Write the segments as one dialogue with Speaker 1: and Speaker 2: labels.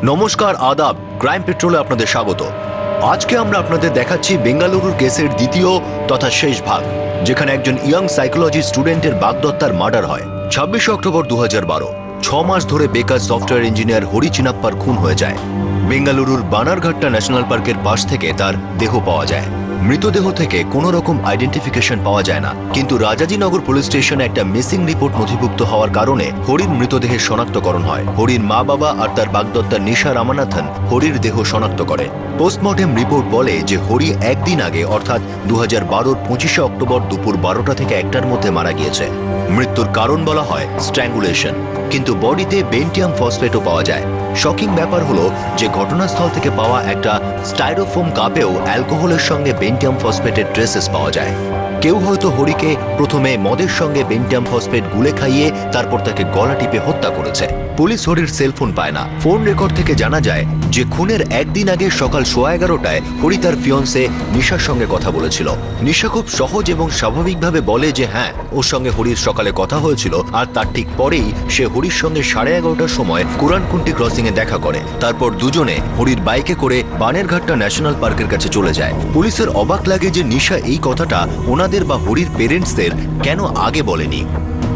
Speaker 1: নমস্কার, আদাব। ক্রাইম পেট্রোলে আপনাদের স্বাগত। আজকে আমরা আপনাদের দেখাচ্ছি বেঙ্গালুরুর কেসের দ্বিতীয় তথা শেষ ভাগ, যেখানে একজন ইয়ং সাইকোলজি স্টুডেন্টের বাগদত্তার মার্ডার হয়। 26 অক্টোবর 2012, 6 মাস ধরে বেকার সফটওয়্যার ইঞ্জিনিয়ার হরি চিনাপ্পার খুন হয়ে যায়। বেঙ্গালুরুর বানারঘাট্টা ন্যাশনাল পার্কের পাশ থেকে তার দেহ পাওয়া যায়। মৃতদেহ থেকে কোনো রকম আইডেন্টিফিকেশন পাওয়া যায় না, কিন্তু রাজাজিনগর পুলিশ স্টেশনে একটা মিসিং রিপোর্ট নথিভুক্ত হওয়ার কারণে হরির মৃতদেহের শনাক্তকরণ হয়। হরির মা বাবা আর তার বাগদত্তা নিশা রামানাথন হরির দেহ শনাক্ত করে। পোস্টমর্টেম রিপোর্ট বলে যে হরি একদিন আগে অর্থাৎ 2012-র 25 অক্টোবর দুপুর 12টা থেকে 1টার মধ্যে মারা গিয়েছে। মৃত্যুর কারণ বলা হয় স্ট্র্যাঙ্গুলেশন, কিন্তু বডিতে বেন্টিয়াম ফসফেটও পাওয়া যায়। শকিং ব্যাপার হলো যে ঘটনাস্থল থেকে পাওয়া একটা স্টাইরোফোম কাপেও অ্যালকোহলের সঙ্গে বেন্টিয়াম ফসফেটের ট্রেসেস পাওয়া যায়। কেউ হয়তো হরিকে প্রথমে মদের সঙ্গে বেন্টিয়াম ফসফেট গুলে খাইয়ে তারপর তাকে গলা টিপে হত্যা করেছে। পুলিশ হরির সেলফোন পায় না। ফোন রেকর্ড থেকে জানা যায় যে খুনের একদিন আগে সকাল 11:15টায় হরি তার ফিয়ন্সে নিশার সঙ্গে কথা বলেছিল। নিশা খুব সহজ এবং স্বাভাবিকভাবে বলে যে হ্যাঁ, ওর সঙ্গে হরির সকালে কথা হয়েছিল, আর তার ঠিক পরেই সে হরির সঙ্গে 11:30টার সময় কুরানকুন্টি ক্রসিং এ দেখা করে। তারপর দুজনে হরির বাইকে করে বানেরঘাট্টা ন্যাশনাল পার্কের কাছে চলে যায়। পুলিশের অবাক লাগে যে নিশা এই কথাটা ওনাদের বা হরির পেরেন্টসদের কেন আগে বলেনি।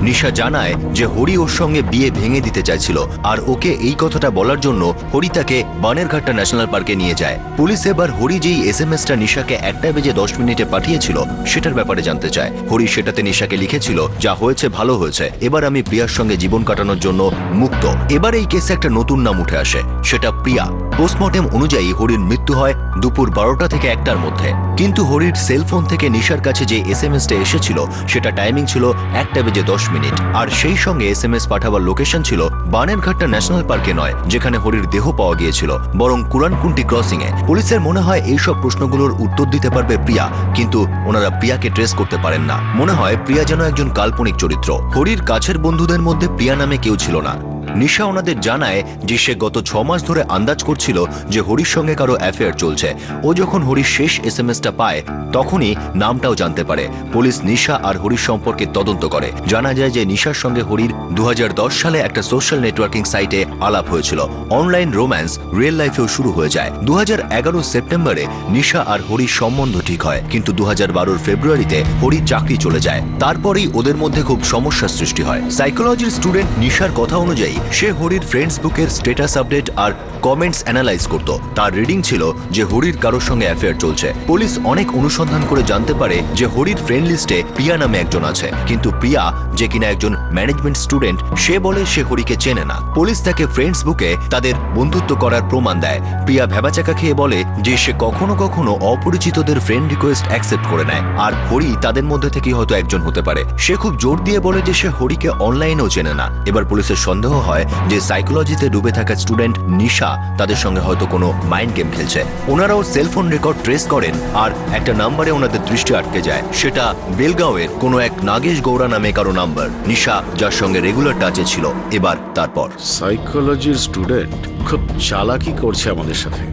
Speaker 1: নিশা জানায় যে হরি ওর সঙ্গে বিয়ে ভেঙে দিতে চাইছিল, আর ওকে এই কথাটা বলার জন্য হরি তাকে বানেরঘাট্টা ন্যাশনাল পার্কে নিয়ে যায়। পুলিশ এবার হরি যেই SMS-টা নিশাকে 1:10 পাঠিয়েছিল সেটার ব্যাপারে জানতে চায়। হরি সেটাতে নিশাকে লিখেছিল, যা হয়েছে ভালো হয়েছে, এবার আমি প্রিয়ার সঙ্গে জীবন কাটানোর জন্য মুক্ত। এবার এই কেসে একটা নতুন নাম উঠে আসে, সেটা প্রিয়া। পোস্টমর্টেম অনুযায়ী হরির মৃত্যু হয় দুপুর 12টা থেকে 1টার মধ্যে, কিন্তু হরির সেলফোন থেকে নিশার কাছে যে SMS-টা এসেছিল সেটা টাইমিং ছিল 1:10, আর সেই সঙ্গে SMS পাঠাবার লোকেশন ছিল বানেরঘাট্টা ন্যাশনাল পার্কে নয়, যেখানে হরির দেহ পাওয়া গিয়েছিল, বরং কুরানকুন্টি ক্রসিং এ। পুলিশের মনে হয় এইসব প্রশ্নগুলোর উত্তর দিতে পারবে প্রিয়া, কিন্তু ওনারা প্রিয়াকে ট্রেস করতে পারেন না। মনে হয় প্রিয়া যেন একজন কাল্পনিক চরিত্র। হরির কাছের বন্ধুদের মধ্যে প্রিয়া নামে কেউ ছিল না। নিশা ওনাদের জানায় যে সে গত 6 মাস ধরে আন্দাজ করছিল যে হরির সঙ্গে কারো অ্যাফেয়ার চলছে। ও যখন হরির শেষ SMS-টা পায় তখনই নামটাও জানতে পারে। পুলিশ নিশা আর হরির সম্পর্কে তদন্ত করে। জানা যায় যে নিশার সঙ্গে হরির 2010 সালে একটা সোশ্যাল নেটওয়ার্কিং সাইটে আলাপ হয়েছিল। অনলাইন রোম্যান্স রিয়েল লাইফেও শুরু হয়ে যায়। 2011 সেপ্টেম্বরে নিশা আর হরির সম্বন্ধ ঠিক হয়, কিন্তু 2012 ফেব্রুয়ারিতে হরির চাকরি চলে যায়। তারপরেই ওদের মধ্যে খুব সমস্যার সৃষ্টি হয়। সাইকোলজির স্টুডেন্ট নিশার কথা অনুযায়ী সে হরির ফ্রেন্ডস বুকের স্ট্যাটাস আপডেট আর কমেন্টস অ্যানালাইজ করত। তার রিডিং ছিল যে হরির কারোর সঙ্গে অ্যাফেয়ার চলছে। পুলিশ অনেক অনুসন্ধান করে জানতে পারে যে হরির ফ্রেন্ড লিস্টে প্রিয়া নামে একজন আছে, কিন্তু প্রিয়া, যে কিনা একজন ম্যানেজমেন্ট স্টুডেন্ট, সে বলে সে হরিকে চেনে না। পুলিশ তাকে ফ্রেন্ডস বুকে তাদের বন্ধুত্ব করার প্রমাণ দেয়। প্রিয়া ভেবাচাকা খেয়ে বলে যে সে কখনো কখনো অপরিচিতদের ফ্রেন্ড রিকোয়েস্ট অ্যাকসেপ্ট করে নেয়, আর হরি তাদের মধ্যে থেকে হয়তো একজন হতে পারে। সে খুব জোর দিয়ে বলে যে সে হরিকে অনলাইনেও চেনে না। এবার পুলিশের সন্দেহ হয় যে সাইকোলজিতে ডুবে থাকা স্টুডেন্ট নিশা তাদের সঙ্গে হয়তো কোনো মাইন্ড গেম খেলছে। ওনারাও সেলফোন রেকর্ড ট্রেস করেন, আর একটা নাম্বারে ওনাদের দৃষ্টি আটকে যায়। সেটা বেলগাঁওয়ের কোনো এক নাগেশ গৌড়া নামে কারো নাম্বার। নিশা যার সঙ্গে রেগুলার টাচে ছিল। এবার তারপর
Speaker 2: সাইকোলজির স্টুডেন্ট খুব চালাকি করছে আমাদের সাথে।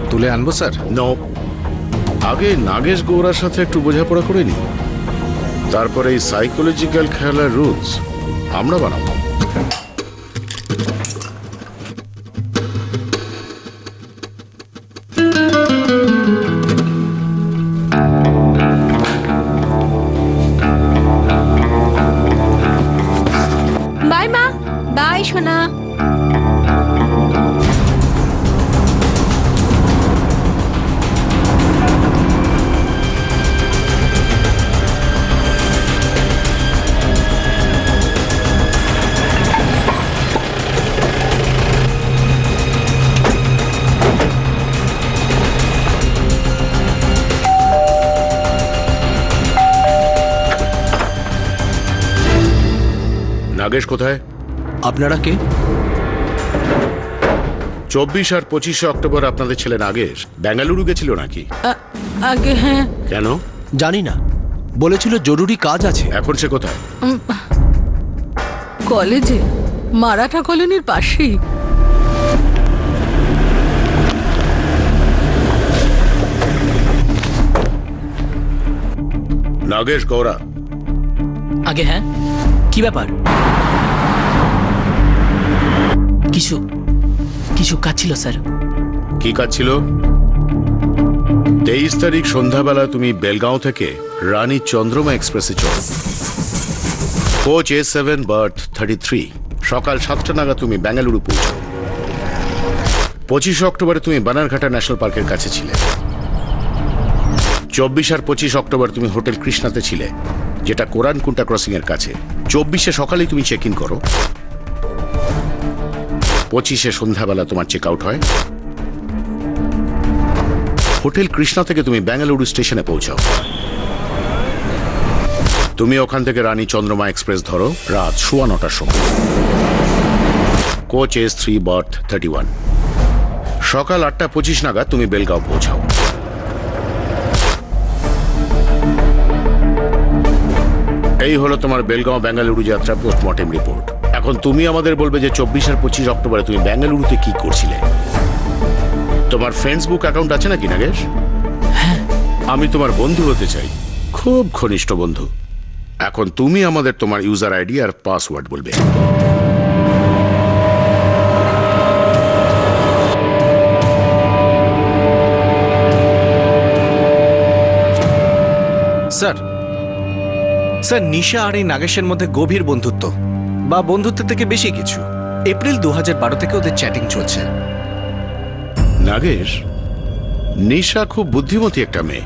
Speaker 3: তুলে আনবো স্যার?
Speaker 2: নো, আগে নাগেশ গৌড়ার সাথে একটু বোঝাপড়া করে নি, তারপরে এই সাইকোলজিক্যাল খেলার রুলস আমরা বানাবো।
Speaker 4: বাই মা। বাই সোনা।
Speaker 2: নাগেশ কোথায়?
Speaker 3: আপনারা কে?
Speaker 2: 24 আর 25 অক্টোবর আপনাদের ছেলে নাগেশ বেঙ্গালুরু গেছিল নাকি?
Speaker 4: আগে হ্যাঁ।
Speaker 2: কেন?
Speaker 3: জানি না, বলেছিল জরুরি কাজ আছে।
Speaker 2: এখন সে কোথায়?
Speaker 4: কলেজে, মারাঠা কলোনির পাশেই।
Speaker 2: নাগেশ গৌড়া।
Speaker 5: আগে হ্যাঁ, কি ব্যাপার? কিছু কিছু কাজ ছিল স্যার।
Speaker 2: কি কাজ ছিল? 23 তারিখ সন্ধ্যাবেলা তুমি বেলগাঁও থেকে রানী চন্দ্রমা এক্সপ্রেসে চলো। Coach A7 birth 33। সকাল 7টা নাগাদ তুমি বেঙ্গালুরু পৌঁছো। 25 অক্টোবরে তুমি বানারঘাটা ন্যাশনাল পার্কের কাছে ছিলে। 24 আর 25 অক্টোবর তুমি হোটেল কৃষ্ণাতে ছিলে, যেটা কোরানকুন্টা ক্রসিং এর কাছে। 24 সকালেই তুমি চেক ইন করো। 25 সন্ধ্যাবেলা তোমার চেক আউট হয়। হোটেল কৃষ্ণা থেকে তুমি বেঙ্গালুরু স্টেশনে পৌঁছাও। তুমি ওখান থেকে রানী চন্দ্রমা এক্সপ্রেস ধরো রাত 9:15টার সময়। Coach S3 birth 31। সকাল 8:25 নাগাদ তুমি বেলগাঁও পৌঁছাও। এই হলো তোমার বেলগাঁও বেঙ্গালুরু যাত্রা পোস্টমর্টেম রিপোর্ট। এখন তুমি আমাদের বলবে যে 24 আর 25 অক্টোবরে তুমি বেঙ্গালুরুতে কি করছিলে। তোমার ফেসবুক অ্যাকাউন্ট আছে নাকি নাগেশ? আমি তোমার বন্ধু হতে চাই, খুব ঘনিষ্ঠ বন্ধু। এখন তুমি আমাদের তোমার ইউজার আইডি আর পাসওয়ার্ড বলবে।
Speaker 3: স্যার, নিশা আর এই নাগেশের মধ্যে গভীর বন্ধুত্ব, বা বন্ধুত্বের থেকে বেশি কিছু। এপ্রিল 2012 থেকে ওদের চ্যাটিং চলছে।
Speaker 2: নাগেশ, নিশা খুব বুদ্ধিমতী একটা মেয়ে,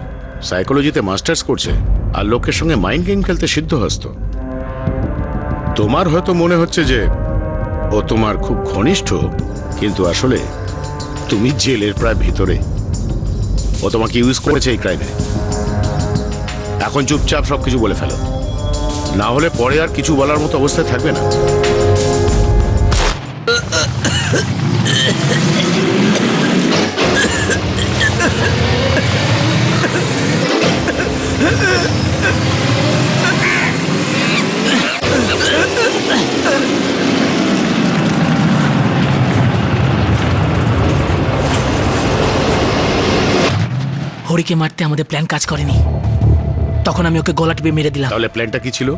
Speaker 2: সাইকোলজিতে মাস্টার্স করছে আর লোকের সঙ্গে মাইন্ড গেম খেলতে সিদ্ধহস্ত। তোমার হয়তো মনে হচ্ছে যে ও তোমার খুব ঘনিষ্ঠ, কিন্তু আসলে তুমি জেলের প্রায় ভিতরে। ও তোমাকে ইউজ করেছে এই ক্রাইমে। এখন চুপচাপ সবকিছু বলে ফেলো, না হলে পরে আর কিছু বলার মতো অবস্থায় থাকবে না।
Speaker 5: হরিকে মারতে আমাদের প্ল্যান কাজ করেনি। তখন আমি ওকে গলা টিপে মেরে দিলাম।
Speaker 2: তাহলে প্ল্যানটা কি ছিল?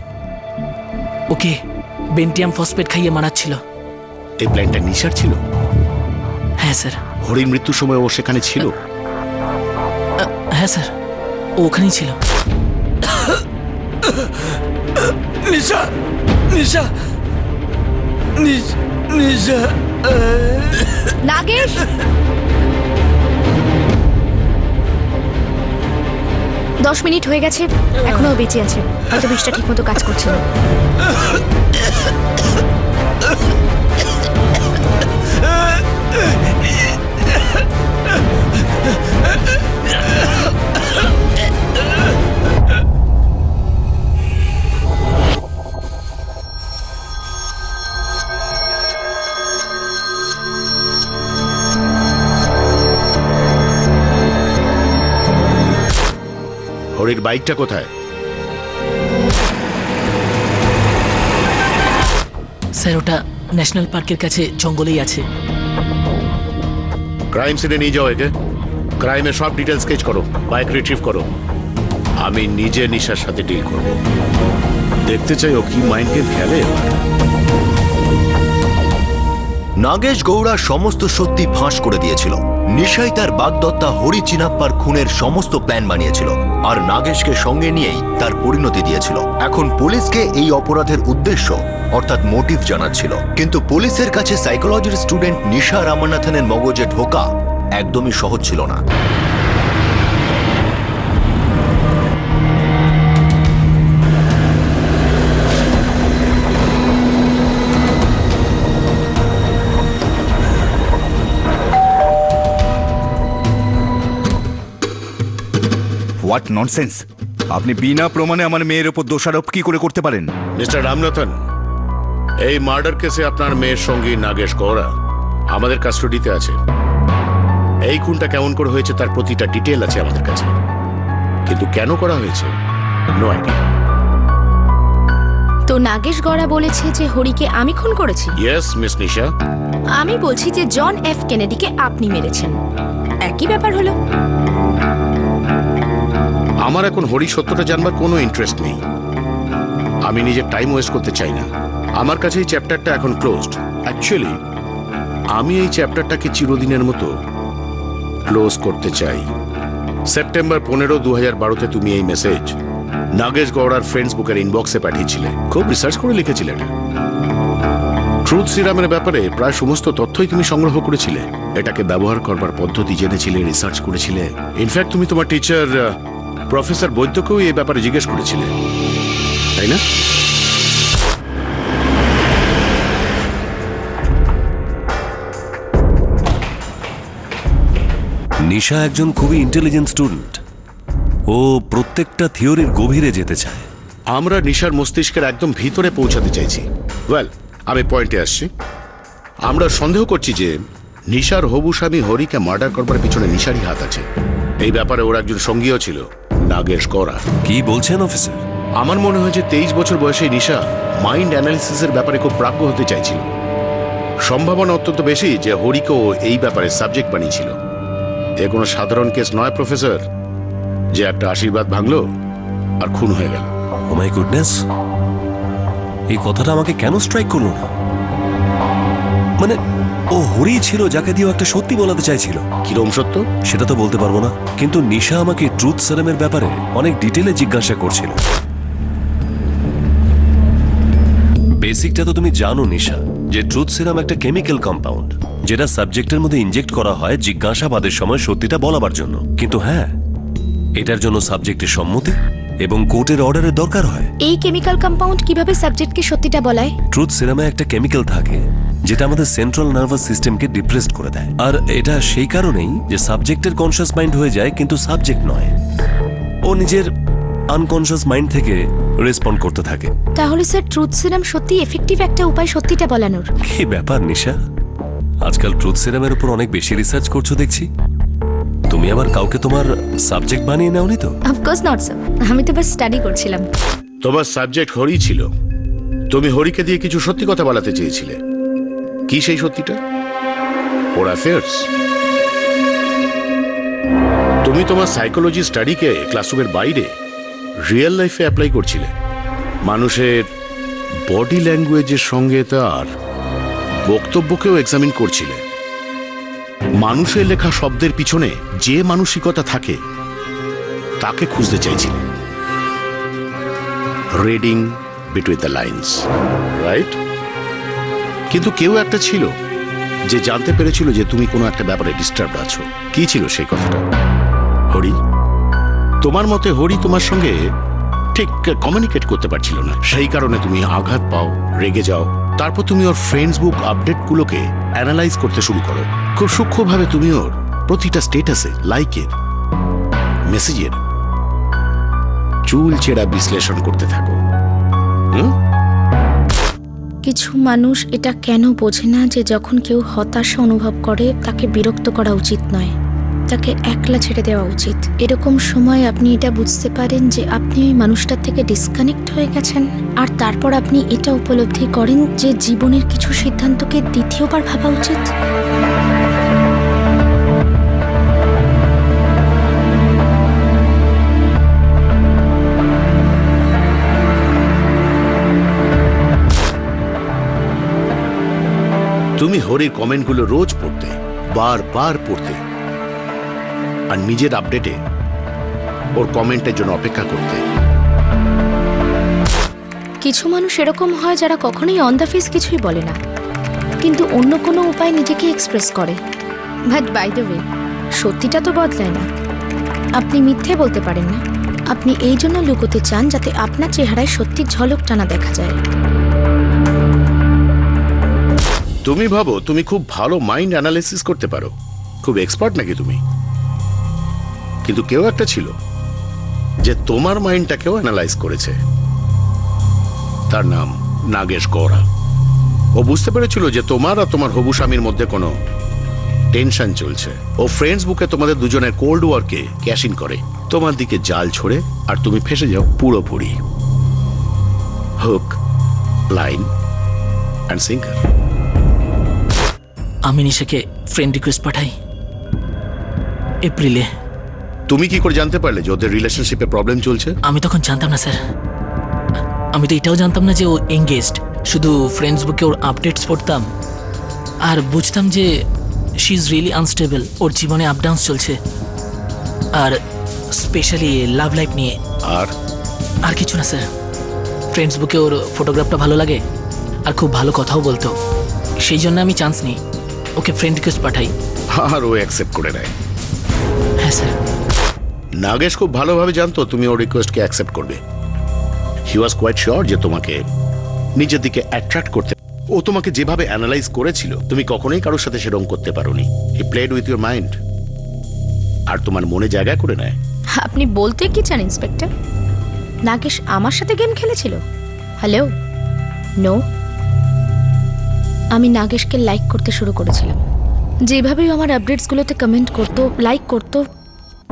Speaker 5: ওকে বেন্টিয়াম ফসফেট খাইয়ে মারাচ্ছিল।
Speaker 2: এই প্ল্যানটা নিশার ছিল?
Speaker 5: হ্যাঁ স্যার।
Speaker 2: হরির মৃত্যুর সময় ও সেখানে ছিল?
Speaker 5: হ্যাঁ স্যার, ও ওখানেই ছিল।
Speaker 3: নিশা, নিশা, নিশা।
Speaker 6: নাগেশ, 10 মিনিট হয়ে গেছে, এখনো ও বেঁচে আছে। হয়তো বিষটা ঠিক মতো কাজ করছে না।
Speaker 2: হরির বাইকটা কোথায়?
Speaker 5: স্যার ওটা ন্যাশনাল পার্কের কাছে জঙ্গলেই আছে।
Speaker 2: ক্রাইম সিনে নিয়ে যাও একে। ক্রাইমের সব ডিটেলস স্কেচ করো, বাইক রিট্রিভ করো। আমি নিজে নিশার সাথে ডিল করব। দেখতে চাই ও কি মাইন্ড গেম খেলে এবার।
Speaker 1: নাগেশ গৌড়া সমস্ত সত্যি ফাঁস করে দিয়েছিল। নিশাই তার বাগদত্তা হরি চিনাপ্পার খুনের সমস্ত প্ল্যান বানিয়েছিল আর নাগেশকে সঙ্গে নিয়েই তার পরিণতি দিয়েছিল। এখন পুলিশকে এই অপরাধের উদ্দেশ্য অর্থাৎ মোটিভ জানাচ্ছিল, কিন্তু পুলিশের কাছে সাইকোলজির স্টুডেন্ট নিশা রামনাথনের মগজে ঢোকা একদমই সহজ ছিল না।
Speaker 7: What nonsense! আপনি বিনা প্রমাণে আমার মেয়ের ওপর দোষারোপ কি করে করতে পারেন?
Speaker 2: মিস্টার রামনাথন, এই মার্ডার কেসে আপনার মেয়ের সঙ্গী নাগেশ গৌড়া আমাদের কাস্টডিতে আছে। এই খুনটা কেমন করে হয়েছে তার প্রতিটা ডিটেল আছে আমাদের কাছে, কিন্তু কেন করা হয়েছে নো আইডিয়া।
Speaker 6: তো নাগেশ গড়া বলেছে যে হরিকে আমি খুন করেছি।
Speaker 2: ইয়েস মিস নিশা।
Speaker 6: আমি বলছি যে জন এফ কেনেডিকে আপনি মেরেছেন। একই ব্যাপার হলো।
Speaker 2: আমার এখন হরি সত্যটা জানবার কোনো ইন্টারেস্ট নেই। আমি নিজের টাইম ওয়েস্ট করতে চাই না। আমার কাছে এই চ্যাপ্টারটা এখন ক্লোজড। অ্যাকচুয়ালি আমি এই চ্যাপ্টারটাকে চিরদিনের মতো ক্লোজ করতে চাই। সেপ্টেম্বর 15, 2012-তে তুমি এই মেসেজ নাগেশ গৌড়ার ফ্রেন্ডস বুকের ইনবক্সে পাঠিয়েছিলে। খুব রিসার্চ করে লিখেছিলে এটা। ট্রুথ সিরামের ব্যাপারে প্রায় সমস্ত তথ্যই তুমি সংগ্রহ করেছিলে। এটাকে ব্যবহার করবার পদ্ধতি জেনেছিলে, রিসার্চ করেছিলে। ইনফ্যাক্ট তুমি তোমার টিচার প্রফেসর বৈদ্যকেও এই ব্যাপারে জিজ্ঞেস করেছিলে, তাই না?
Speaker 8: নিশা একজন খুবই ইন্টেলিজেন্ট স্টুডেন্ট। ও প্রত্যেকটা থিওরির গভীরে যেতে চায়।
Speaker 2: আমরা নিশার মস্তিষ্কের একদম ভিতরে পৌঁছাতে চাইছি। ওয়েল, আমি পয়েন্টে আসছি। আমরা সন্দেহ করছি যে নিশার হবু স্বামী হরিকে মার্ডার করবার পিছনে নিশারই হাত আছে। এই ব্যাপারে ওর একজন সঙ্গীও ছিল, নাগেশ গৌড়া।
Speaker 8: কি বলছেন অফিসার?
Speaker 2: আমার মনে হয় যে 23 বছর বয়সে নিশা মাইন্ড অ্যানালিসিসের ব্যাপারে খুব প্রাজ্ঞ হতে চাইছিল। সম্ভাবনা অত্যন্ত বেশি যে হরিকেও এই ব্যাপারে সাবজেক্ট বানিয়েছিল। এ কোনো সাধারণ কেস নয় প্রফেসর, যে একটা আশীর্বাদ ভাঙলো আর খুন হয়ে গেল।
Speaker 8: ও মাই গুডনেস, এই কথাটা আমাকে কেন স্ট্রাইক করলো না? মানে ও হরি ছিল যাকে দিয়ে একটা সত্যি বলাতে চাইছিল।
Speaker 2: কিরম সত্য
Speaker 8: সেটা তো বলতে পারবো না, কিন্তু নিশা আমাকে ট্রুথ সিরামের ব্যাপারে অনেক ডিটেলে জিজ্ঞাসা করছিল। বেসিকটা তো তুমি জানো নিশা, যে ট্রুথ সিরাম একটা কেমিক্যাল কম্পাউন্ড যেটা সাবজেক্টের মধ্যে ইনজেক্ট করা হয় জিজ্ঞাসাবাদের সময় সত্যিটা বলাবার জন্য। কিন্তু হ্যাঁ, এটার জন্য সাবজেক্টের সম্মতি এবং কোর্টের অর্ডারের দরকার হয়।
Speaker 6: এই কেমিক্যাল কম্পাউন্ড কিভাবে সাবজেক্টকে সত্যিটা বলায়?
Speaker 8: ট্রুথ সিরামে একটা কেমিক্যাল থাকে যেটা আমাদের সেন্ট্রাল নার্ভাস সিস্টেমকে ডিপ্রেসড করে দেয়। আর এটা সেই কারণেই যে সাবজেক্টের কনসিয়াস মাইন্ড হয়ে যায়, কিন্তু সাবজেক্ট নয়। ও নিজের আনকনসিয়াস মাইন্ড থেকে রেসপন্ড করতে থাকে।
Speaker 6: তাহলে স্যার ট্রুথ সিরাম সত্যি এফেক্টিভ একটা উপায় সত্যিটা বলানোর।
Speaker 8: কি ব্যাপার নিশা, আজকাল ট্রুথ সিরামের উপর অনেক বেশি রিসার্চ করছো দেখছি। তুমি আবার কাউকে তোমার সাবজেক্ট বানিয়ে নাওনি তো?
Speaker 6: অফকোর্স নট স্যার, আমি তো বাস স্টাডি করছিলাম।
Speaker 2: তোমার সাবজেক্ট হরি ছিল। তুমি হরিকে দিয়ে কিছু সত্যি কথা বলাতে চেয়েছিলে। কি সেই সত্যিটা? ওর অ্যাফেয়ার্স। তুমি তোমার সাইকোলজি স্টাডিকে ক্লাসরুমের বাইরে রিয়েল লাইফে অ্যাপ্লাই করছিলে। মানুষের বডি ল্যাঙ্গুয়েজের সঙ্গে তার বক্তব্যকেও এক্সামিন করছিলে। মানুষের লেখা শব্দের পিছনে যে মানসিকতা থাকে তাকে খুঁজতে চাইছিলে। Reading between the lines, right? কিন্তু কেউ একটা ছিল যে জানতে পেরেছিল যে তুমি কোনো একটা ব্যাপারে ডিস্টার্ব আছো। কি ছিল সেই কথাটা? হরি। তোমার মতে হরি তোমার সঙ্গে ঠিক কমিউনিকেট করতে পারছিল না। সেই কারণে তুমি আঘাত পাও, রেগে যাও। তারপর তুমি ওর ফ্রেন্ডস বুক আপডেটগুলোকে অ্যানালাইজ করতে শুরু করো। খুব সূক্ষ্মভাবে তুমি ওর প্রতিটা স্টেটাসে, লাইকের, মেসেজের চুল চেরা বিশ্লেষণ করতে থাকো।
Speaker 6: কিছু মানুষ এটা কেন বোঝে না যে যখন কেউ হতাশা অনুভব করে তাকে বিরক্ত করা উচিত নয়, তাকে একলা ছেড়ে দেওয়া উচিত। এরকম সময় আপনি এটা বুঝতে পারেন যে আপনি ওই মানুষটার থেকে ডিসকানেক্ট হয়ে গেছেন, আর তারপর আপনি এটা উপলব্ধি করেন যে জীবনের কিছু সিদ্ধান্তকে দ্বিতীয়বার ভাবা উচিত।
Speaker 2: তুমি হরির কমেন্টগুলো রোজ পড়তে, বারবার পড়তে, আর নিজের আপডেটে ওর কমেন্টের জন্য অপেক্ষা করতে।
Speaker 6: কিছু মানুষ এরকম হয় যারা কখনোই অন দ্য ফেস কিছুই বলে না, কিন্তু অন্য কোনো উপায় নিজেকে এক্সপ্রেস করে। বাট বাই দ্য ওয়ে, সত্যিটা তো বদলায় না। আপনি মিথ্যে বলতে পারেন না, আপনি এই জন্য লুকোতে চান যাতে আপনার চেহারায় সত্যির ঝলকটা না দেখা যায়।
Speaker 2: তুমি ভাবো তুমি খুব ভালো মাইন্ড অ্যানালিসিস করতে পারো, খুব এক্সপার্ট নাকি তুমি? কিন্তু কেউ একটা ছিল যে তোমার মাইন্ডটাকেও অ্যানালাইজ করেছে। তার নাম নাগেশ গৌড়া। ও বুঝতে পেরেছিল যে তোমার আর তোমার হবু স্বামীর মধ্যে কোনো টেনশন চলছে। ও ফ্রেন্ডস বুকে তোমাদের দুজনের কোল্ড ওয়ারকে ক্যাশ ইন করে, তোমার দিকে জাল ছোড়ে, আর তুমি ফেসে যাও পুরোপুরি। Hook, line and sinker.
Speaker 5: আমি নিশাকে ফ্রেন্ড রিকোয়েস্ট পাঠাই এপ্রিলে।
Speaker 2: তুমি কি করে জানতে পারলে যে ওদের রিলেশনশিপে প্রবলেম চলছে?
Speaker 5: আমি তখন জানতাম না স্যার। আমি তো এটাও জানতাম না যে ও এঙ্গেজড। শুধু ফ্রেন্ডস বুকে ওর আপডেটস পড়তাম। আর বুঝতাম যে শি ইজ রিয়েলি আনস্টেবল, ওর জীবনে আপ ডাউন চলছে, আর স্পেশালি লাভ লাইফ নিয়ে।
Speaker 2: আর
Speaker 5: কিছু না স্যার, ফ্রেন্ডস বুকে ওর ফটোগ্রাফটা ভালো লাগে আর খুব ভালো কথাও বলতো, সেই জন্য আমি চান্স নিই, ওকে ফ্রেন্ড রিকোয়েস্ট পাঠাই।
Speaker 2: আর ও অ্যাকসেপ্ট করে নেয়।
Speaker 5: হ্যাঁ স্যার।
Speaker 2: নাগেশ খুব ভালোভাবে জানতো তুমি ওর রিকোয়েস্টকে অ্যাকসেপ্ট করবে। হি ওয়াজ কোয়াইট শিওর যে তোমাকে নিজের দিকে অ্যাট্রাক্ট করতে। ও তোমাকে যেভাবে অ্যানালাইজ করেছিল তুমি কখনোই কারোর সাথে সেরকম করতে পারোনি। He played with your mind, আর তোমার মনে জায়গা করে নেয়।
Speaker 6: আপনি বলতে কি চান ইন্সপেক্টর? নাগেশ আমার সাথে গেম খেলেছিল? Hello, no. আমি নাগেশকে লাইক করতে শুরু করেছিলাম। যেভাবেই আমার আপডেটসগুলোতে কমেন্ট করতো, লাইক করতো,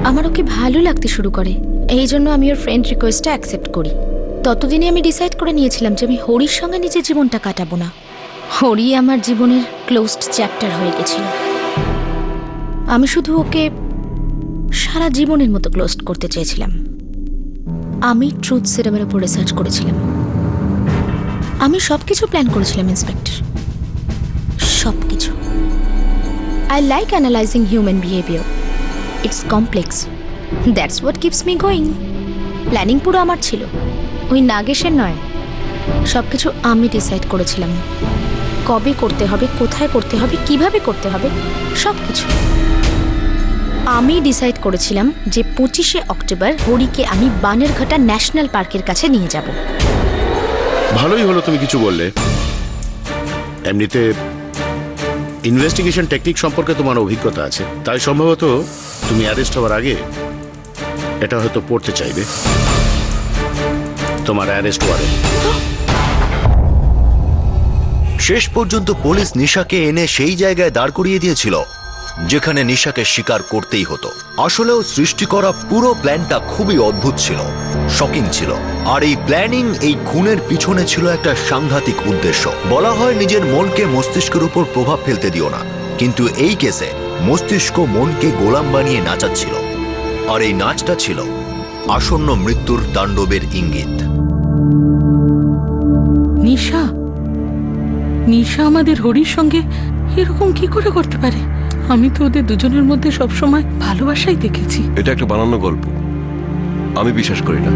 Speaker 6: আমার ওকে ভালো লাগতে শুরু করে। এই জন্য আমি ওর ফ্রেন্ড রিকোয়েস্টটা অ্যাকসেপ্ট করি। ততদিনে আমি ডিসাইড করে নিয়েছিলাম যে আমি হরির সঙ্গে নিজের জীবনটা কাটাবো না। হরি আমার জীবনের ক্লোজড চ্যাপ্টার হয়ে গেছিল। আমি শুধু ওকে সারা জীবনের মতো ক্লোজড করতে চেয়েছিলাম। আমি ট্রুথ সিরামের উপর রিসার্চ করেছিলাম। আমি সবকিছু প্ল্যান করেছিলাম ইন্সপেক্টর, সবকিছু। I like analysing human behaviour. It's complex, that's what keeps me going. Planning পুরো আমার ছিল, ওই নাগেশের নয়। সবকিছু আমি ডিসাইড করেছিলাম, কবে করতে হবে, কোথায় করতে হবে, কিভাবে করতে হবে, সবকিছু আমি ডিসাইড করেছিলাম যে 25শে অক্টোবর হরিকে আমি বানেরঘাটা ন্যাশনাল পার্কের কাছে নিয়ে যাব।
Speaker 2: ভালোই হলো তুমি কিছু বললে। এমনিতে ইনভেস্টিগেশন টেকনিক সম্পর্কে তোমার অভিজ্ঞতা আছে, তাই সম্ভবত তুমি অ্যারেস্ট হওয়ার আগে এটা হয়তো পড়তে চাইবে। তোমার অ্যারেস্ট ওয়ারেন্ট।
Speaker 1: শেষ পর্যন্ত পুলিশ নিশাকে এনে সেই জায়গায় দাঁড় করিয়ে দিয়েছিল যেখানে নিশাকে স্বীকার করতেই হতো। আসলেও সৃষ্টি করা পুরো প্ল্যানটা খুবই অদ্ভুত ছিল, শকিং ছিল। আর এই প্ল্যানিং, এই খুনের পিছনে ছিল একটা সাংঘাতিক উদ্দেশ্য। বলা হয় নিজের মনকে মস্তিষ্কের উপর প্রভাব ফেলতে দিও না, কিন্তু এই কেসে মস্তিষ্ক মনকে গোলাম বানিয়ে নাচাচ্ছিল। আর এই নাচটা ছিল আসন্ন মৃত্যুর তাণ্ডবের ইঙ্গিত।
Speaker 4: নিশা, নিশা আমাদের হরির সঙ্গে এরকম কি করে করতে পারে? আমি তো ওদের দুজনের মধ্যে সবসময় ভালোবাসাই দেখেছি।
Speaker 8: এটা একটা বানানো গল্প, আমি বিশ্বাস করি না।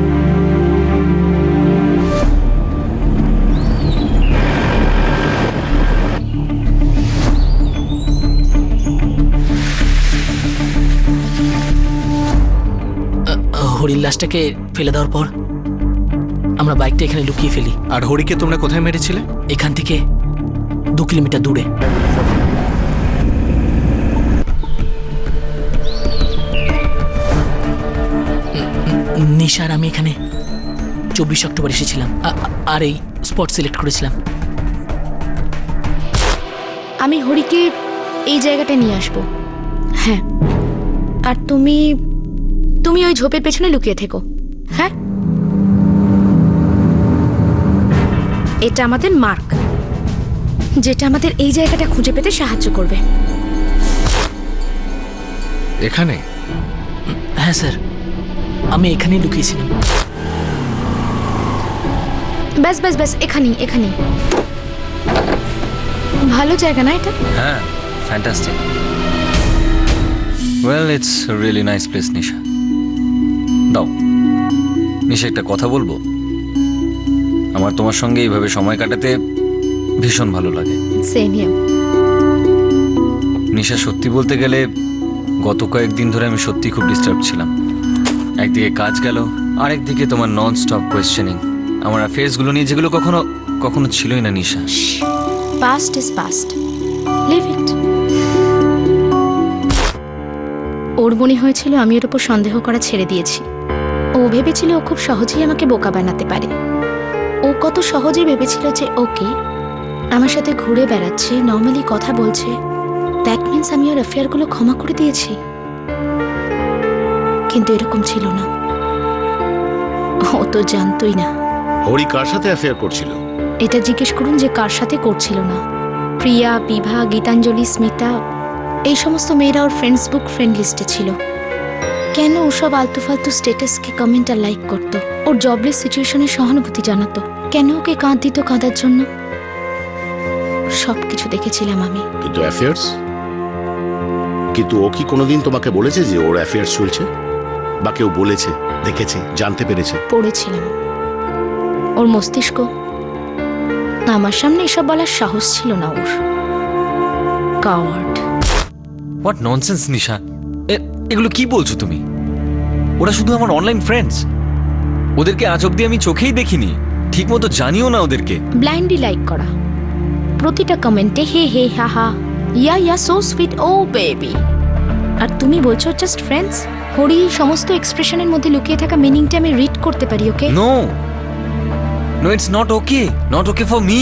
Speaker 5: হরির লাশটাকে ফেলে দেওয়ার পর আমরা বাইকটা এখানে লুকিয়ে ফেলি।
Speaker 3: আর হরিকে তোমরা কোথায় মেরেছিলে?
Speaker 5: এখান থেকে 2 কিলোমিটার দূরে। নিশার আমি এখানে 24 অক্টোবর এসেছিলাম, আর এই স্পট সিলেক্ট করেছিলাম।
Speaker 6: আমি হরিকে এই জায়গাটা নিয়ে আসবো। হ্যাঁ, আর তুমি তুমি ওই ঝোপের পেছনে লুকিয়ে থেকো। হ্যাঁ, এটা আমাদের মার্ক, যেটা আমাদের এই জায়গাটা খুঁজে পেতে সাহায্য করবে।
Speaker 3: এখানে?
Speaker 5: হ্যাঁ স্যার, আমি এখানেই লুকিয়েছিলাম।
Speaker 6: ব্যাস ব্যাস ব্যাস, এখানেই এখানেই। ভালো জায়গা না এটা?
Speaker 9: হ্যাঁ, fantastic. Well, it's really nice place. Nisha, দাও। নিশা, একটা কথা বলবো? আমার তোমার সঙ্গে এইভাবে সময় কাটাতে ভীষণ ভালো লাগে।
Speaker 6: Same here.
Speaker 9: নিশা, সত্যি বলতে গেলে গত কয়েকদিন ধরে আমি সত্যি খুব ডিস্টার্ব ছিলাম। একদিকে কাজ গেল, আরেকদিকে তোমার নন স্টপ কোয়েশ্চেনিং আমার অ্যাফেয়ার্সগুলো নিয়ে, যেগুলো কখনো কখনো ছিলই না। Nisha,
Speaker 6: past is past, leave it. ওর মনে হয়েছিল আমি ওর উপর সন্দেহ করা ছেড়ে দিয়েছি। ও ভেবেছিল ও খুব সহজেই আমাকে বোকা বানাতে পারে। ও কত সহজে ভেবেছিল যে ওকে আমার সাথে ঘুরে বেড়াচ্ছে, নর্মালি কথা বলছে, দ্যাট মিন্স আমি ওর অ্যাফেয়ারগুলো ক্ষমা করে দিয়েছি। কিন্তু এরকম ছিল না, ও তো জানতোই না।
Speaker 2: হরি কার সাথে অ্যাফেয়ার করছিল?
Speaker 6: এটা জিজ্ঞেস করুন যে কার সাথে করছিল না। প্রিয়া, বিভা, গীতাঞ্জলি, স্মিতা, এই সমস্ত মেয়েরা ওর ফ্রেন্ডসবুক ফ্রেন্ড লিস্টে ছিল। কেন ওসব আলতু ফালতু স্ট্যাটাসকে কমেন্ট আর লাইক করতো? ওর জবলেস সিচুয়েশনে সহানুভূতি জানাতো। কেন ওকে কাঁদ দিত কাঁদার জন্য? সব কিছু দেখেছিলাম আমি।
Speaker 2: কিন্তু অ্যাফেয়ার্স? কিন্তু ও কি কোনোদিন তোমাকে বলেছে যে ওর অ্যাফেয়ার্স চলছে? বা কেউ বলেছে, দেখেছে, জানতে পেরেছে?
Speaker 6: পড়েছিলাম ওর মস্তিষ্ক। আমার সামনে এসব বলার সাহস ছিল না ওর। কাওয়ার্ড।
Speaker 9: হোয়াট ননসেন্স নিশা, এগুলো কি বলছো তুমি? ওরা শুধু আমার অনলাইন ফ্রেন্ডস। ওদেরকে আজ অব্দি আমি চোখেই দেখিনি, ঠিক মতো জানিও না ওদেরকে।
Speaker 6: ব্লাইন্ডলি লাইক করা, প্রতিটা কমেন্টে হে হে হা হা, ইয়া সো সুইট, ও বেবি। আর তুমি বলছো জাস্ট ফ্রেন্ডস? হরি সমস্ত এক্সপ্রেশনের মধ্যে লুকিয়ে থাকা মিনিংটা আমি রিড করতে পারি, okay?
Speaker 9: No no, it's not okay for me.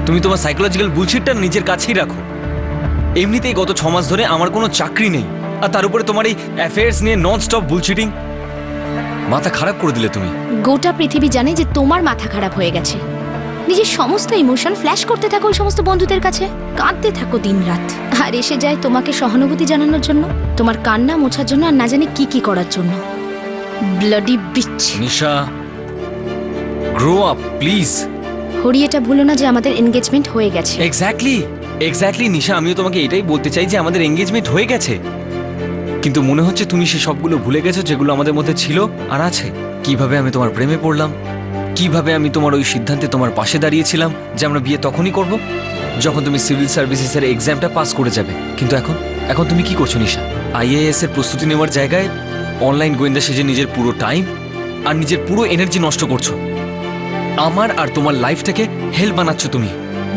Speaker 9: তুমি তোমার সাইকোলজিক্যাল বুলশিটটা নিজের কাছেই রাখো। এমনিতেই গত 6 মাস ধরে আমার কোনো চাকরি নেই, আর তার উপরে তোমার এই অ্যাফেয়ার্স নিয়ে নন স্টপ বুলশিটিং। মাথা খারাপ করে দিলে তুমি।
Speaker 6: গোটা পৃথিবী জানে যে তোমার মাথা খারাপ হয়ে গেছে। নিজের সমস্ত ইমোশন ফ্ল্যাশ করতে থাকো ওই সমস্ত বন্ধুদের কাছে, কাঁদতে থাকো দিনরাত। আর এসে যায় তোমাকে সহানুভূতি জানানোর জন্য, তোমার কান্না মোছার জন্য, আর না জানি কি কি করার জন্য। Bloody beach.
Speaker 9: Nisha, grow up please.
Speaker 6: Hari, এটা ভুলো না যে আমাদের এনগেজমেন্ট হয়ে গেছে।
Speaker 9: এক্স্যাক্টলি নিশা, আমিও তোমাকে এটাই বলতে চাই যে আমাদের এঙ্গেজমেন্ট হয়ে গেছে। কিন্তু মনে হচ্ছে তুমি সে সবগুলো ভুলে গেছো যেগুলো আমাদের মধ্যে ছিল আর আছে। কিভাবে আমি তোমার প্রেমে পড়লাম, কিভাবে আমি তোমার ওই সিদ্ধান্তে তোমার পাশে দাঁড়িয়েছিলাম যে আমরা বিয়ে তখনই করব যখন তুমি সিভিল সার্ভিসেসের এক্সামটা পাস করে যাবে। কিন্তু এখন তুমি কি করছো নিশা? আইএএস এর প্রস্তুতি নেওয়ার জায়গায় অনলাইন গোয়েন্দা সেজে নিজের পুরো টাইম আর নিজের পুরো এনার্জি নষ্ট করছো। আমার আর তোমার লাইফটাকে হেল বানাচ্ছ তুমি।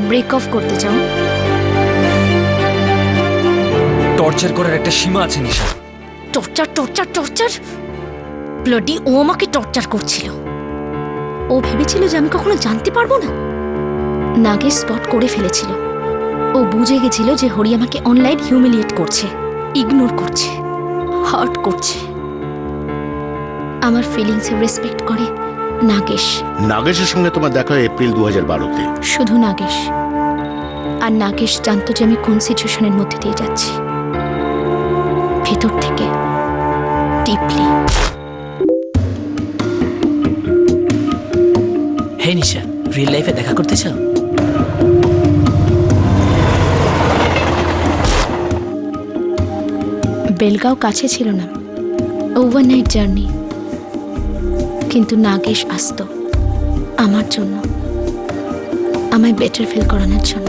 Speaker 6: ব্রেক অফ করতে চাও?
Speaker 9: টর্চার করার একটা সীমা আছে নিশা।
Speaker 6: টর্চার। ব্লাডি, ও আমাকে টর্চার করছিল। ও ভেবেছিল যে আমি কখনো জানতে পারবো না। নাগেশ স্পট করে ফেলেছিল। ও বুঝে গেছিল যে হরি আমাকে অনলাইন হিউমিলিয়েট করছে, ইগনোর করছে, হার্ট করছে। আমার ফিলিংসে রেসপেক্ট করে নাগেশ।
Speaker 2: নাগেশের সঙ্গে তোমার দেখা হয় এপ্রিল 2012-তে।
Speaker 6: শুধু নাগেশ। আর নাগেশ জানতো যে আমি কোন সিচুয়েশনের মধ্যে দিয়ে যাচ্ছি, ভেতর থেকে ডিপলি।
Speaker 5: হে নিশা, রিয়েল লাইফে দেখা করতে চাও?
Speaker 6: বেলগাঁও কাছে ছিল না, ওভারনাইট জার্নি। কিন্তু নাগেশ আসতো আমার জন্য, আমায় বেটার ফিল করানোর জন্য।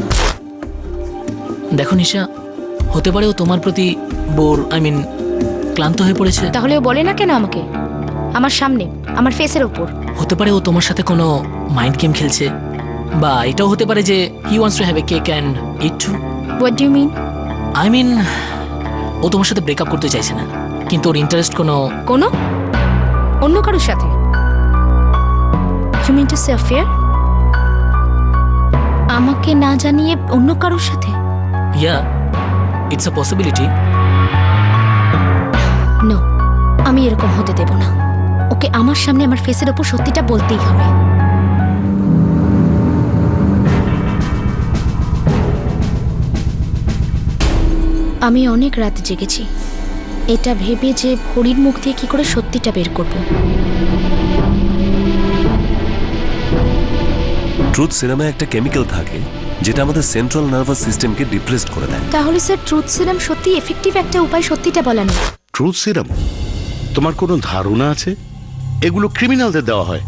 Speaker 5: দেখো নিশা, হতে পারে ও তোমার প্রতি ক্লান্ত হয়ে পড়েছে।
Speaker 6: তাহলে ও বলে না কেন আমাকে আমার সামনে, আমার ফেসের ওপর?
Speaker 5: হতে পারে ও তোমার সাথে কোনো মাইন্ড গেম খেলছে, বা এটাও হতে পারে যে he wants to have a cake and eat too.
Speaker 6: What do you mean?
Speaker 5: ও তোমার সাথে ব্রেকআপ করতে চাইছে না, কিন্তু ওর ইন্টারেস্ট কোনো
Speaker 6: অন্য কারোর সাথে। You mean to say affair? আমাকে না জানিয়ে অন্য কারোর সাথে?
Speaker 5: Yeah, it's a possibility.
Speaker 6: No, আমি এরকম হতে দেব না। ওকে আমার সামনে আমার ফেসের ওপর সত্যিটা বলতেই হবে। আমি অনেক রাত জেগেছি এটা ভেবে যে হরির মুখ দিয়ে কি করে সত্যিটা বের করব।
Speaker 8: ট্রুথ সিরামে একটা কেমিক্যাল থাকে যেটা আমাদের সেন্ট্রাল নার্ভাস সিস্টেমকে ডিপ্রেসড করে দেয়।
Speaker 6: তাহলে স্যার ট্রুথ সিরাম সত্যি এফেক্টিভ একটা উপায় সত্যিটা বলানো?
Speaker 2: Truth serum? তোমার কোনো ধারণা আছে? এগুলো ক্রিমিনালদের দেওয়া হয়,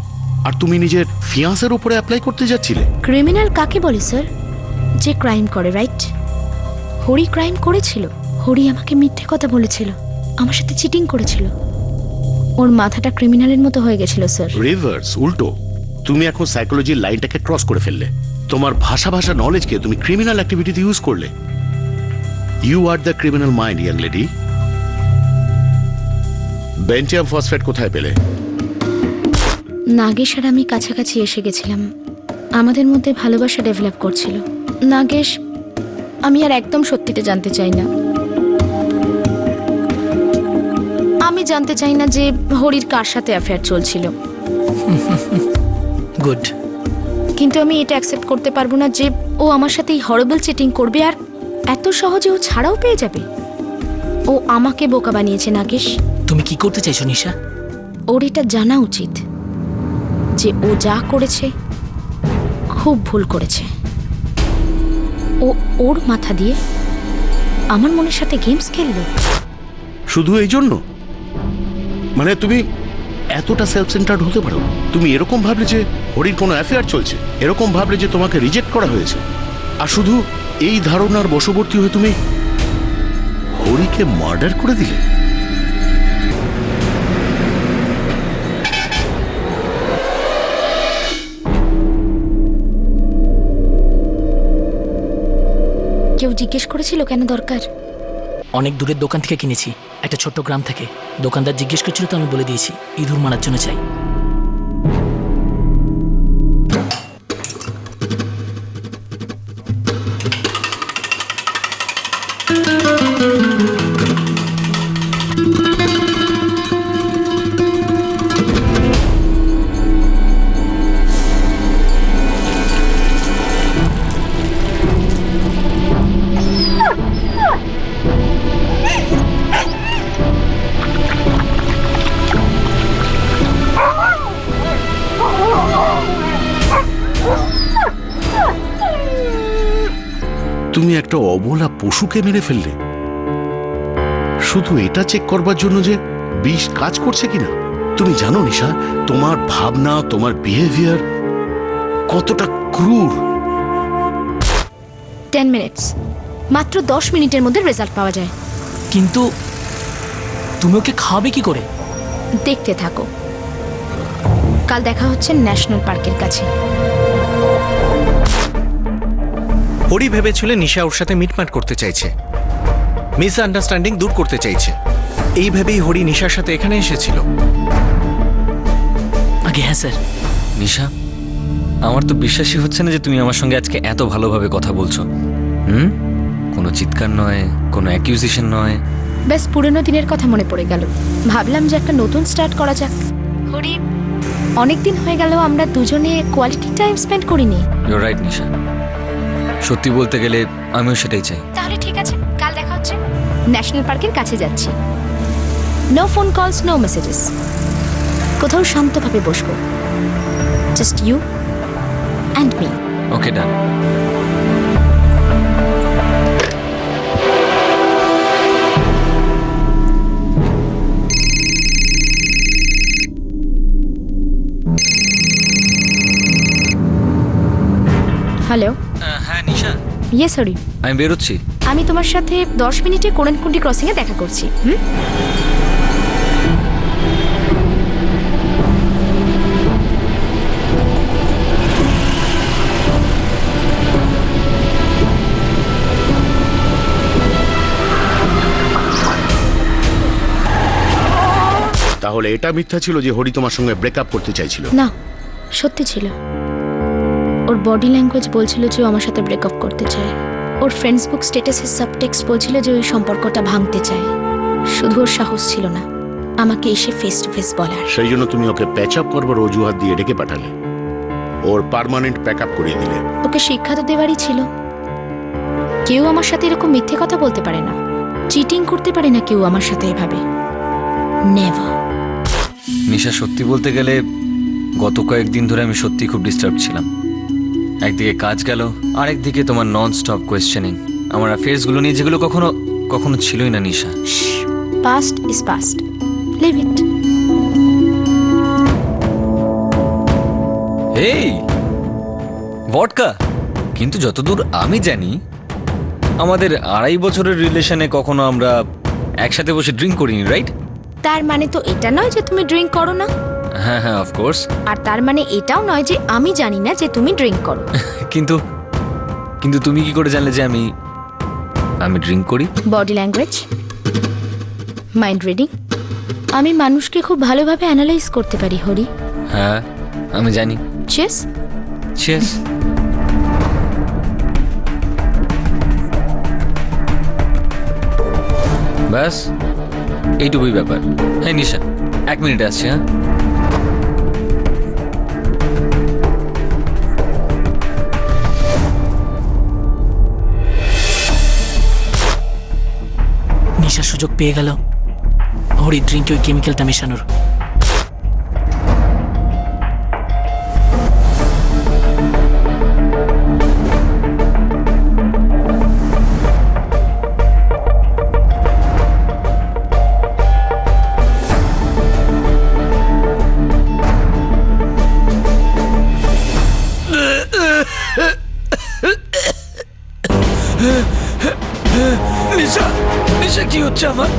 Speaker 2: আর তুমি নিজের ফিয়ান্সের উপরে অ্যাপ্লাই করতে যাচ্ছিলে।
Speaker 6: ক্রিমিনাল কাকে বলে স্যার? যে ক্রাইম করে, রাইট? হরি ক্রাইম করেছিল। হরি আমাকে মিথ্যে কথা বলেছিল, আমার সাথে চিটিং করেছিল। ওর মাথাটা ক্রিমিনালের মতো হয়ে গেছিল স্যার।
Speaker 2: রিভার্স, উল্টো। তুমি এখন সাইকোলজির লাইনটাকে ক্রস করে ফেললে। তোমার ভাষা নলেজকে তুমি ক্রিমিনাল অ্যাক্টিভিটিতে ইউজ করলে। You are the criminal mind, young lady. বেন্টিয়াম ফসফেট কোথায় পেলে?
Speaker 6: নাগেশ আর আমি কাছাকাছি এসে গেছিলাম, আমাদের মধ্যে ভালোবাসা ডেভেলপ করছিল। নাগেশ, আমি আর একদম সত্যিটা জানতে চাই না। আমি জানতে চাই না যে হরির কার সাথে অ্যাফেয়ার চলছিল।
Speaker 5: গুড।
Speaker 6: কিন্তু আমি এটা অ্যাকসেপ্ট করতে পারবো না যে ও আমার সাথে এই হরিবল চিটিং করবে আর এত সহজে ও ছাড়াও পেয়ে যাবে। ও আমাকে বোকা বানিয়েছে নাগেশ।
Speaker 5: তুমি কি করতে চাইছো নিশা?
Speaker 6: ওর এটা জানা উচিত যে ও যা করেছে খুব ভুল করেছে। ও ওর মাথা দিয়ে আমার মনের সাথে গেমস খেললো।
Speaker 2: শুধু এই জন্য? মানে তুমি এতটা সেলফ সেন্টার্ড হতে পারো? তুমি এরকম ভাবলে যে হরির কোনো অ্যাফেয়ার চলছে, এরকম ভাবলে যে তোমাকে রিজেক্ট করা হয়েছে, আর শুধু এই ধারণার বশবর্তী হয়ে তুমি হরিকে মার্ডার করে দিলে?
Speaker 6: কেউ জিজ্ঞেস করেছিল কেন দরকার?
Speaker 5: অনেক দূরের দোকান থেকে কিনেছি, একটা ছোট্ট গ্রাম থেকে। দোকানদার জিজ্ঞেস করছিল তো আমি বলে দিয়েছি ইঁদুর মারার জন্য চাই।
Speaker 2: তুমি একটা অবলা পশুকে মেরে ফেললে শুধু এটা চেক করবার জন্য যে বিষ কাজ করছে কিনা। তুমি জানো নিশা, তোমার ভাবনা, তোমার বিহেভিয়ার কতটা ক্রূর।
Speaker 6: 10 মিনিটস, মাত্র 10 মিনিটের মধ্যে রেজাল্ট পাওয়া যায়।
Speaker 5: কিন্তু তুমি ওকে খাওয়াবে কি করে?
Speaker 6: দেখতে থাকো, কাল দেখা হচ্ছে ন্যাশনাল পার্কের কাছে।
Speaker 3: হরি ভেবেছিল নিশা ওর সাথে মিটমাট করতে চাইছে, মিস আন্ডারস্ট্যান্ডিং দূর করতে চাইছে। এই ভেবেই হরি নিশার সাথে এখানে এসেছিল।
Speaker 5: আগে হ্যাঁ স্যার।
Speaker 9: নিশা, আমার তো বিশ্বাসই হচ্ছে না যে তুমি আমার সঙ্গে আজকে এত ভালোভাবে কথা বলছো। কোনো চিৎকার নয়, কোনো অ্যাকিউজিশন নয়।
Speaker 6: ব্যাস পুরনো দিনের কথা মনে পড়ে গেল। ভাবলাম যে একটা নতুন স্টার্ট করা যাক। হরি, অনেকদিন হয়ে গেল আমরা দুজনে কোয়ালিটি টাইম স্পেন্ড করিনি।
Speaker 9: ইউ রাইট নিশা, সত্যি বলতে গেলে আমিও সেটাই চাই।
Speaker 6: তাহলে ঠিক আছে, কাল দেখা হচ্ছে। ন্যাশনাল পার্কের কাছে যাচ্ছি। No phone calls, no messages. কোথাও শান্তভাবে বসবো, just you and me.
Speaker 9: Okay, done.
Speaker 6: Hello.
Speaker 9: হ্যাঁ নিশা,
Speaker 6: ইয়েস হরি,
Speaker 9: আমি বেরোচ্ছি।
Speaker 6: আমি তোমার সাথে 10 মিনিটে কোরেনকুন্ডি ক্রসিংয়ে দেখা করছি।
Speaker 2: তাহলে এটা মিথ্যা ছিল যে হরি তোমার সঙ্গে ব্রেকআপ করতে চাইছিল?
Speaker 6: না, সত্যি ছিল। ওর বডি ল্যাঙ্গুয়েজ বলছিল যে ও আমার সাথে ব্রেকআপ করতে চায়। ওর ফ্রেন্ডসবুক স্ট্যাটাসের সাবটেক্সট বলছিল যে ওই সম্পর্কটা ভাঙতে চায়। শুধু ওর সাহস ছিল না আমাকে এসে ফেস টু ফেস বলার।
Speaker 2: সেই জন্য তুমি ওকে প্যাচ আপ করবার অজুহাত দিয়ে ডেকে পাঠালে, ওর পার্মানেন্ট প্যাক আপ করিয়ে দিলে।
Speaker 6: ওকে শিক্ষা তো দেওয়ারই ছিল। কেউ আমার সাথে এরকম মিথ্যে কথা বলতে পারে না, চিটিং করতে পারে না কেউ আমার সাথে এভাবে। নেভার।
Speaker 9: নিশা, সত্যি বলতে গেলে গত কয়েকদিন ধরে আমি সত্যি খুব ডিস্টার্ব ছিলাম। একদিকে কাজ গেল, আরেকদিকে তোমার নন স্টপ কোয়েশ্চেনিং আমার অ্যাফেয়ার্সগুলো নিয়ে, যেগুলো কখনো কখনো ছিলই না Nisha.
Speaker 6: Past is past, leave it.
Speaker 9: এই ভডকা, কিন্তু যতদূর আমি জানি আমাদের 2.5 বছরের রিলেশনে কখনো আমরা একসাথে বসে ড্রিঙ্ক করিনি, রাইট?
Speaker 6: তার মানে তো এটা নয় যে তুমি ড্রিঙ্ক করো না।
Speaker 9: হ্যাঁ হ্যাঁ, অফকোর্স।
Speaker 6: আর তার মানে এটাও নয় যে আমি জানি না যে তুমি ড্রিঙ্ক করো।
Speaker 9: কিন্তু কিন্তু তুমি কি করে জানলে যে আমি ড্রিঙ্ক করি?
Speaker 6: Body language, mind reading. আমি মানুষকে খুব ভালোভাবে অ্যানালাইজ করতে পারি হরি।
Speaker 9: হ্যাঁ আমি জানি।
Speaker 6: চিয়ার্স।
Speaker 9: চিয়ার্স। ব্যাস এইটুকুই ব্যাপার। হ্যাঁ নিশা, 1 মিনিট আসছি। হ্যাঁ,
Speaker 5: নিশার সুযোগ পেয়ে গেল হরি ড্রিঙ্কে ওই কেমিক্যালটা মেশানোর। এটা কি হচ্ছে আমার?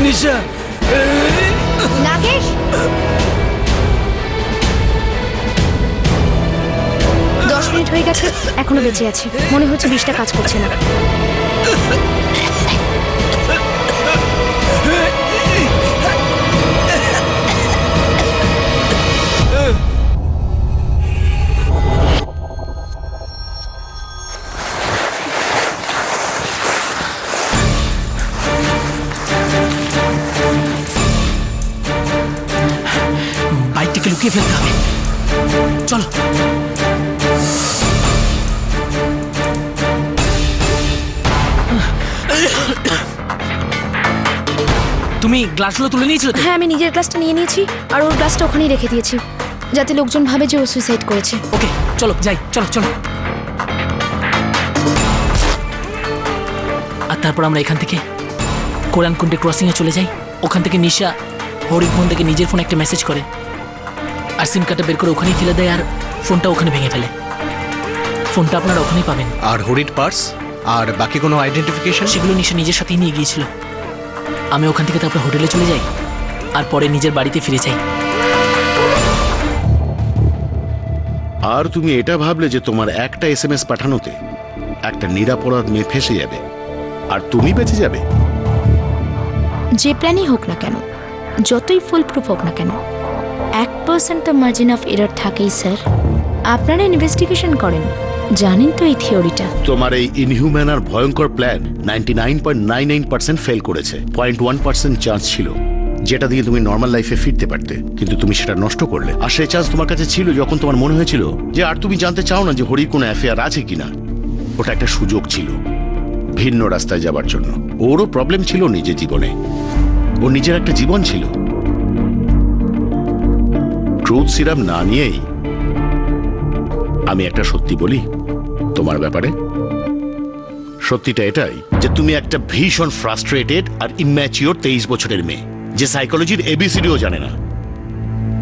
Speaker 5: নিশা,
Speaker 6: নাগেশ, 10 মিনিট হয়ে গেছে, এখনো বেঁচে আছে। মনে হচ্ছে বিষটা কাজ করছে না।
Speaker 5: বাইকটাকে লুকিয়ে ফেলতে হবে। চলো। তুমি গ্লাসগুলো তুলে নিয়েছিলে তো?
Speaker 6: হ্যাঁ, আমি নিজের গ্লাসটা নিয়ে নিয়েছি, আর ওর গ্লাসটা ওখানেই রেখে দিয়েছি, যাতে লোকজন ভাবে যে ও সুইসাইড করেছে।
Speaker 5: ওকে, চলো যাই, চলো চলো। আর তারপর আমরা এখান থেকে কোরআনকুণ্ডে ক্রসিংয়ে চলে যাই। ওখান থেকে নিশা হরির ফোন থেকে নিজের ফোনে একটা মেসেজ করে, আর সিম কার্ডটা বের করে ওখানেই ফেলে দেয়, আর ফোনটা ওখানে ভেঙে ফেলে। ফোনটা আপনারা ওখানেই পাবেন।
Speaker 3: আর হরির পার্স আর বাকি কোনো আইডেন্টিফিকেশন?
Speaker 5: সেগুলো নিশা নিজের সাথেই নিয়ে গিয়েছিল। আমি ওখান থেকে তারপর হোটেলে চলে যাই, আর পরে নিজের বাড়িতে ফিরে যাই।
Speaker 2: আর তুমি এটা ভাবলে যে তোমার একটা SMS পাঠানোতে একটা নিরাপরাধ মেয়ে ফেসে যাবে আর তুমি বেঁচে যাবে?
Speaker 6: যে প্ল্যানই হোক না কেন, যতই ফুল প্রুফ হোক না কেন, 1% তো মার্জিন অফ এরর থাকেই স্যার। আপনারা ইনভেস্টিগেশন করেন, জানেন তো এই থিওরিটা।
Speaker 2: তোমার এই ইনহিউম্যান আর ভয়ঙ্কর প্ল্যান 99.99% ফেল করেছে। 0.1% চান্স ছিল যেটা দিয়ে তুমি নর্মাল লাইফে ফিরতে পারতে, কিন্তু তুমি সেটা নষ্ট করলে। আর সেই চান্স তোমার কাছে ছিল যখন তোমার মনে হয়েছিল যে আর তুমি জানতে চাও না যে হরির কোনো অ্যাফেয়ার আছে কিনা। ওটা একটা সুযোগ ছিল ভিন্ন রাস্তায় যাবার জন্য। ওরও প্রবলেম ছিল নিজের জীবনে, ওর নিজের একটা জীবন ছিল। ট্রুথ সিরাম না নিয়েই আমি একটা সত্যি বলি তোমার ব্যাপারে। সত্যিটা এটাই যে তুমি একটা ভীষণ ফ্রাস্ট্রেটেড আর ইম্যাচিওর 23 বছরের মেয়ে, যে সাইকোলজির ABCDও জানে না।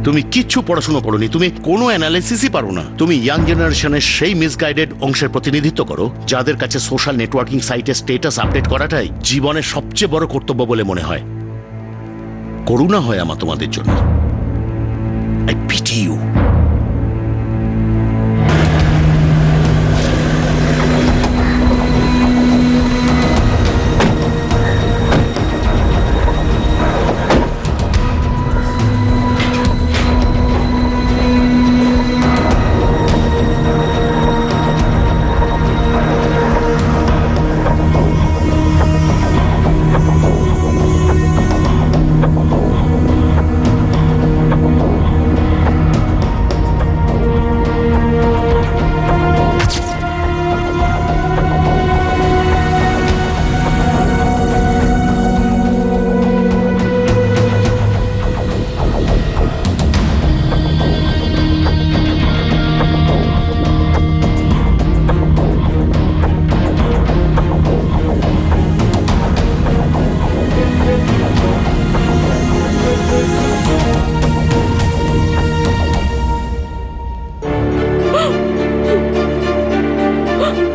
Speaker 2: তুমি কিচ্ছু পড়াশোনা করোনি, তুমি কোনো অ্যানালিসিসই পারো না। তুমি ইয়াং জেনারেশনের সেই মিসগাইডেড অংশের প্রতিনিধিত্ব করো যাদের কাছে সোশ্যাল নেটওয়ার্কিং সাইটে স্ট্যাটাস আপডেট করাটাই জীবনের সবচেয়ে বড় কর্তব্য বলে মনে হয়। করুণা হয় আমার তোমাদের জন্য। I pity you.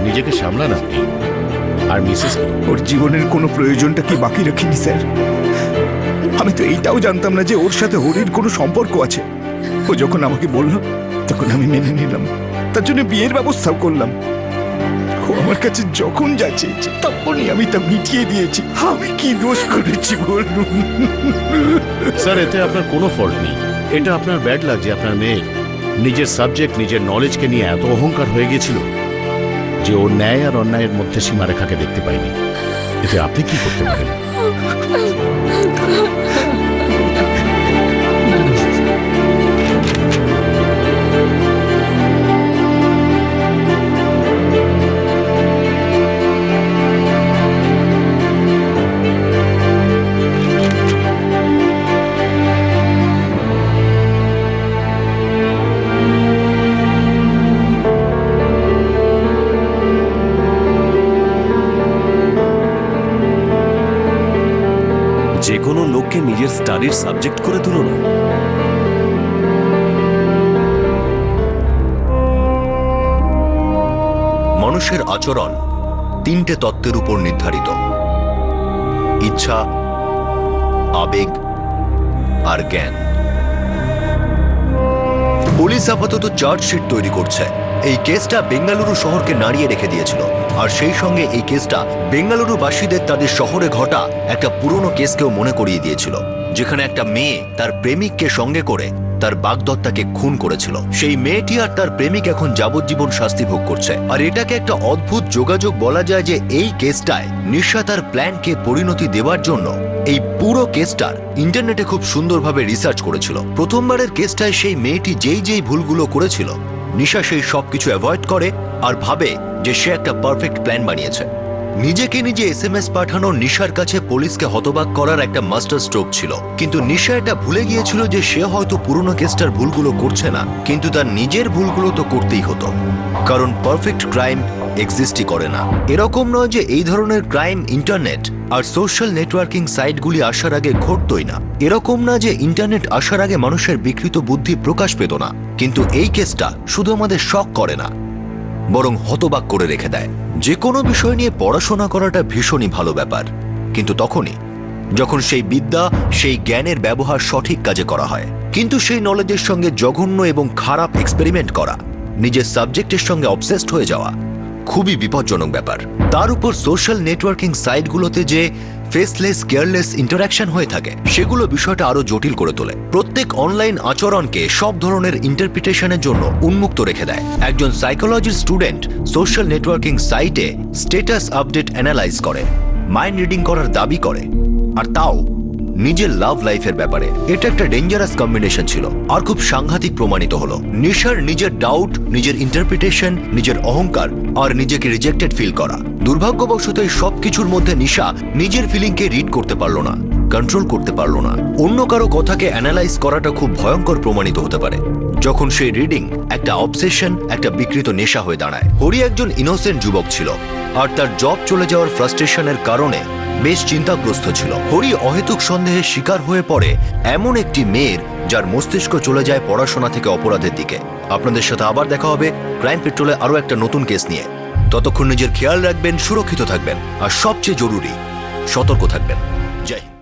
Speaker 2: নিজেকে সামলান আপনি। আর মিসেস
Speaker 7: ওর জীবনের কোনো প্রয়োজনটা কি বাকি রাখিনি স্যার? আমি তো এইটাও জানতাম না যে ওর সাথে হরির কোনো সম্পর্ক আছে। ও যখন আমাকে বলল তখন আমি মেনে নিলাম, তার জন্য বিয়ের ব্যবস্থাও করলাম। ও আমার কাছে যখন যা চেয়েছে তখনই আমি তা মিটিয়ে দিয়েছি। আমি কি দোষ করেছি বলুন?
Speaker 2: স্যার, এতে আপনার কোনো ফল্ট নেই। এটা আপনার ব্যাড লাগ যে আপনার মেয়ের নিজের সাবজেক্ট, নিজের নলেজকে নিয়ে এত অহংকার হয়ে গেছিল যে ও ন্যায় আর অন্যায়ের মধ্যে সীমারেখাকে দেখতে পায়নি। এতে আপনি কি করতে পারেন?
Speaker 8: যে কোনো লোককে নিজের স্টাডির সাবজেক্ট করে তুলো না।
Speaker 1: মানুষের আচরণ তিনটে তত্ত্বের উপর নির্ধারিত: ইচ্ছা, আবেগ আর জ্ঞান। পুলিশ আপাতত চার্জশিট তৈরি করছে। এই কেসটা বেঙ্গালুরু শহরকে নাড়িয়ে রেখে দিয়েছিল, আর সেই সঙ্গে এই কেসটা বেঙ্গালুরুবাসীদের তাদের শহরে ঘটা একটা পুরনো কেসকেও মনে করিয়ে দিয়েছিল, যেখানে একটা মেয়ে তার প্রেমিককে সঙ্গে করে তার বাগদত্তাকে খুন করেছিল। সেই মেয়েটি আর তার প্রেমিক এখন যাবজ্জীবন শাস্তি ভোগ করছে। আর এটাকে একটা অদ্ভুত যোগাযোগ বলা যায় যে এই কেসটায় নিশা তার প্ল্যানকে পরিণতি দেওয়ার জন্য এই পুরো কেসটার ইন্টারনেটে খুব সুন্দরভাবে রিসার্চ করেছিল। প্রথমবারের কেসটায় সেই মেয়েটি যেই ভুলগুলো করেছিল, নিশা সেই সবকিছু অ্যাভয়েড করে আর ভাবে যে সে একটা পারফেক্ট প্ল্যান বানিয়েছে। নিজেকে নিজে এসএমএস পাঠানো নিশার কাছে পুলিশকে হতবাক করার একটা মাস্টার স্ট্রোক ছিল। কিন্তু নিশা এটা ভুলে গিয়েছিল যে সে হয়তো পুরনো কেসটার ভুলগুলো করছে না, কিন্তু তার নিজের ভুলগুলো তো করতেই হতো, কারণ পারফেক্ট ক্রাইম এক্সিস্টই করে না। এরকম নয় যে এই ধরনের ক্রাইম ইন্টারনেট আর সোশ্যাল নেটওয়ার্কিং সাইটগুলি আসার আগে ঘটতই না। এরকম না যে ইন্টারনেট আসার আগে মানুষের বিকৃত বুদ্ধি প্রকাশ পেত না। কিন্তু এই কেসটা শুধু আমাদের শক করে না, বরং হতবাক করে রেখে দেয়। যে কোনো বিষয় নিয়ে পড়াশোনা করাটা ভীষণই ভালো ব্যাপার, কিন্তু তখনই যখন সেই বিদ্যা, সেই জ্ঞানের ব্যবহার সঠিক কাজে করা হয়। কিন্তু সেই নলেজের সঙ্গে জঘন্য এবং খারাপ এক্সপেরিমেন্ট করা, নিজের সাবজেক্টের সঙ্গে অবসেসড হয়ে যাওয়া খুবই বিপজ্জনক ব্যাপার। তার উপর সোশ্যাল নেটওয়ার্কিং সাইটগুলোতে যে ফেসলেস, কেয়ারলেস ইন্টারাকশন হয়ে থাকে, সেগুলো বিষয়টা আরো জটিল করে তোলে। প্রত্যেক অনলাইন আচরণকে সব ধরনের ইন্টারপ্রিটেশনের জন্য উন্মুক্ত রেখে দেয়। একজন সাইকোলজির স্টুডেন্ট সোশ্যাল নেটওয়ার্কিং সাইটে স্ট্যাটাস আপডেট অ্যানালাইজ করে, মাইন্ড রিডিং করার দাবি করে, আর তাও নিজের লাভ লাইফের ব্যাপারে। এটা একটা ডেঞ্জারাস কম্বিনেশন ছিল, আর খুব সাংঘাতিক প্রমাণিত হলো। নিশার নিজের ডাউট, নিজের ইন্টারপ্রিটেশন, নিজের অহংকার আর নিজেকে রিজেক্টেড ফিল করা। দুর্ভাগ্যবশত এই সব কিছুর মধ্যে নিশা নিজের ফিলিংকে রিড করতে পারলো না, কন্ট্রোল করতে পারলো না। অন্য কারো কথাকে অ্যানালাইজ করাটা খুব ভয়ঙ্কর প্রমাণিত হতে পারে, যখন সেই রিডিং একটা অবসেশন, একটা বিকৃত নেশা হয়ে দাঁড়ায়। হরি একজন ইনোসেন্ট যুবক ছিল, আর তার জব চলে যাওয়ার ফ্রাস্ট্রেশনের কারণে বেশ চিন্তাগ্রস্ত ছিল। হরি অহেতুক সন্দেহের শিকার হয়ে পড়ে এমন একটি মেয়ের, যার মস্তিষ্ক চলে যায় পড়াশোনা থেকে অপরাধের দিকে। আপনাদের সাথে আবার দেখা হবে ক্রাইম পেট্রোলে আরো একটা নতুন কেস নিয়ে। ততক্ষণ নিজের খেয়াল রাখবেন, সুরক্ষিত থাকবেন, আর সবচেয়ে জরুরি সতর্ক থাকবেন। জয় হিন্দ।